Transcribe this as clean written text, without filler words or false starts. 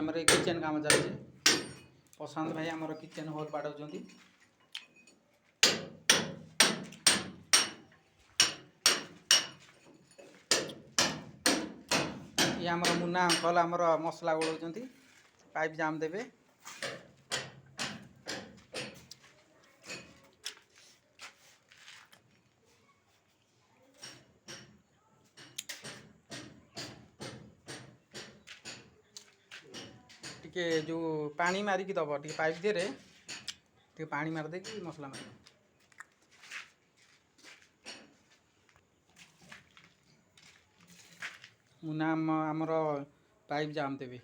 आम किचेन काम चलছে प्रशांत भाई आमर किचेन होल बाड़ाऊँ ये आमर मुना अंकल आमर मसला गोलाउं पाइप जाम देवे टिके जो पानी मारिकी दब टे पाइप दे टे पानी मार दे कि मसला मार मुना आमर पाइप जाम देवे।